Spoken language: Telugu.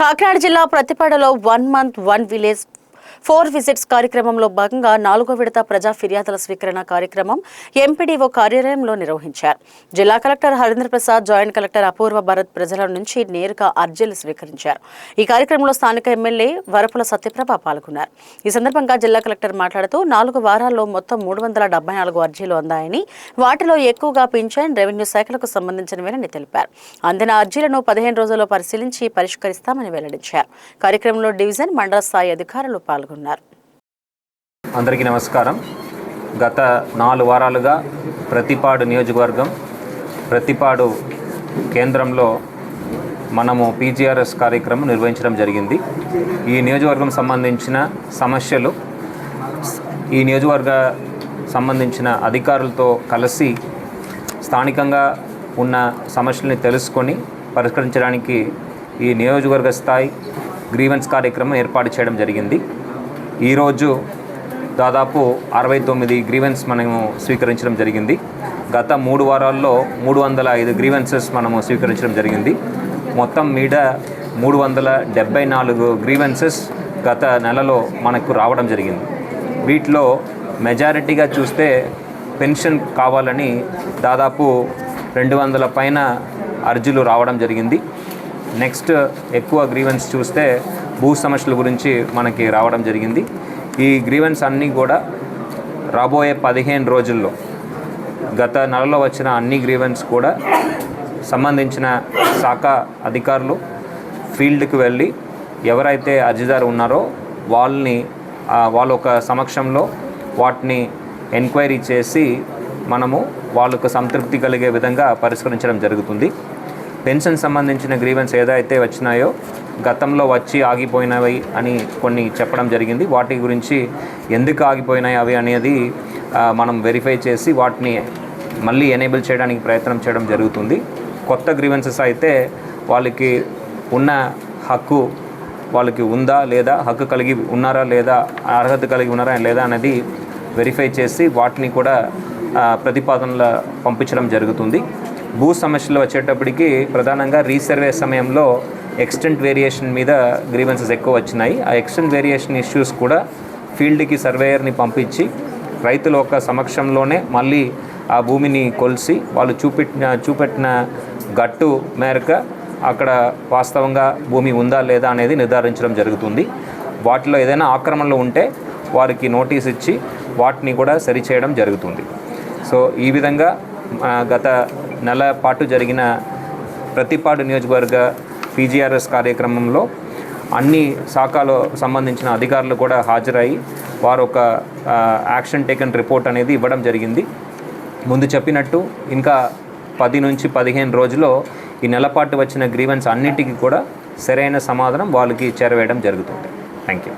కాకినాడ జిల్లా ప్రతిపాడులో 1 మంత్ 1 విలేజ్ 4 విజిట్స్ కార్యక్రమంలో భాగంగా 4వ విడత ప్రజా ఫిర్యాదుల స్వీకరణ కార్యక్రమం ఎంపీడీఓ కార్యాలయంలో నిర్వహించారు. జిల్లా collector Harindra Prasad, joint collector Apoorva Bharat ప్రజల నుంచి నేరుగా అర్జీలు స్వీకరించారు. ఈ కార్యక్రమంలో స్థానిక ఎమ్మెల్యే వరపుల సత్యప్రభ పాల్గొన్నారు. ఈ సందర్భంగా జిల్లా కలెక్టర్ మాట్లాడుతూ 4 వారాల్లో మొత్తం 374 అర్జీలు అందాయని, వాటిలో ఎక్కువగా పింఛన్, రెవెన్యూ శాఖలకు సంబంధించినవేనని తెలిపారు. అందిన అర్జీలను 15 రోజుల్లో పరిశీలించి పరిష్కరిస్తామని వెల్లడించారు. కార్యక్రమంలో డివిజన్, మండల స్థాయి అధికారులు పాల్గొన్నారు. అందరికీ నమస్కారం. గత 4 వారాలుగా ప్రతిపాడు నియోజకవర్గం, ప్రతిపాడు కేంద్రంలో మనము పీజీఆర్ఎస్ కార్యక్రమం నిర్వహించడం జరిగింది. ఈ నియోజకవర్గం సంబంధించిన సమస్యలు, ఈ నియోజకవర్గ సంబంధించిన అధికారులతో కలిసి స్థానికంగా ఉన్న సమస్యల్ని తెలుసుకొని పరిష్కరించడానికి ఈ నియోజకవర్గ స్థాయి గ్రీవెన్స్ కార్యక్రమం ఏర్పాటు చేయడం జరిగింది. ఈరోజు దాదాపు 69 గ్రీవెన్స్ మనము స్వీకరించడం జరిగింది. గత 3 వారాల్లో 305 గ్రీవెన్సెస్ మనము స్వీకరించడం జరిగింది. మొత్తం మీద 374 గ్రీవెన్సెస్ గత నెలలో మనకు రావడం జరిగింది. వీటిలో మెజారిటీగా చూస్తే పెన్షన్ కావాలని దాదాపు 200 పైన అర్జీలు రావడం జరిగింది. నెక్స్ట్ ఎక్కువ గ్రీవెన్స్ చూస్తే భూ సమస్యల గురించి మనకి రావడం జరిగింది. ఈ గ్రీవెన్స్ అన్నీ కూడా రాబోయే 15 రోజుల్లో గత నెలలో వచ్చిన అన్ని గ్రీవెన్స్ కూడా సంబంధించిన శాఖ అధికారులు ఫీల్డ్కి వెళ్ళి ఎవరైతే అర్జీదారు ఉన్నారో వాళ్ళ ఒక సమక్షంలో వాటిని ఎంక్వైరీ చేసి మనము వాళ్ళకు సంతృప్తి కలిగే విధంగా పరిష్కరించడం జరుగుతుంది. పెన్షన్ సంబంధించిన గ్రీవెన్స్ ఏదైతే వచ్చినాయో గతంలో వచ్చి ఆగిపోయినవి అని కొన్ని చెప్పడం జరిగింది. వాటి గురించి ఎందుకు ఆగిపోయినాయి అవి అనేది మనం వెరిఫై చేసి వాటిని మళ్ళీ ఎనేబుల్ చేయడానికి ప్రయత్నం చేయడం జరుగుతుంది. కొత్త గ్రీవెన్సెస్ అయితే వాళ్ళకి ఉన్న హక్కు వాళ్ళకి ఉందా లేదా, హక్కు కలిగి ఉన్నారా లేదా, అర్హత కలిగి ఉన్నారా లేదా అనేది వెరిఫై చేసి వాటిని కూడా ప్రతిపాదనలు పంపించడం జరుగుతుంది. భూ సమస్యలు వచ్చేటప్పటికి ప్రధానంగా రీసర్వే సమయంలో ఎక్స్టెంట్ వేరియేషన్ మీద గ్రీవెన్సెస్ ఎక్కువ వచ్చినాయి. ఆ ఎక్స్టెంట్ వేరియేషన్ ఇష్యూస్ కూడా ఫీల్డ్కి సర్వేయర్ని పంపించి రైతుల యొక్క సమక్షంలోనే మళ్ళీ ఆ భూమిని కొలిసి వాళ్ళు చూపెట్టిన గట్టు మేరకు అక్కడ వాస్తవంగా భూమి ఉందా లేదా అనేది నిర్ధారించడం జరుగుతుంది. వాటిలో ఏదైనా ఆక్రమణలు ఉంటే వారికి నోటీస్ ఇచ్చి వాటిని కూడా సరిచేయడం జరుగుతుంది. సో ఈ విధంగా గత నెల పాటు జరిగిన ప్రతిపాడు నియోజకవర్గ పీజీఆర్ఎస్ కార్యక్రమంలో అన్ని శాఖలో సంబంధించిన అధికారులు కూడా హాజరయ్యి వారు ఒక యాక్షన్ టేకన్ రిపోర్ట్ అనేది ఇవ్వడం జరిగింది. ముందు చెప్పినట్టు ఇంకా 10 నుంచి 15 రోజుల్లో ఈ నెలపాటు వచ్చిన గ్రీవెన్స్ అన్నింటికి కూడా సరైన సమాధానం వాళ్ళకి చేరవేయడం జరుగుతుంది. Thank you.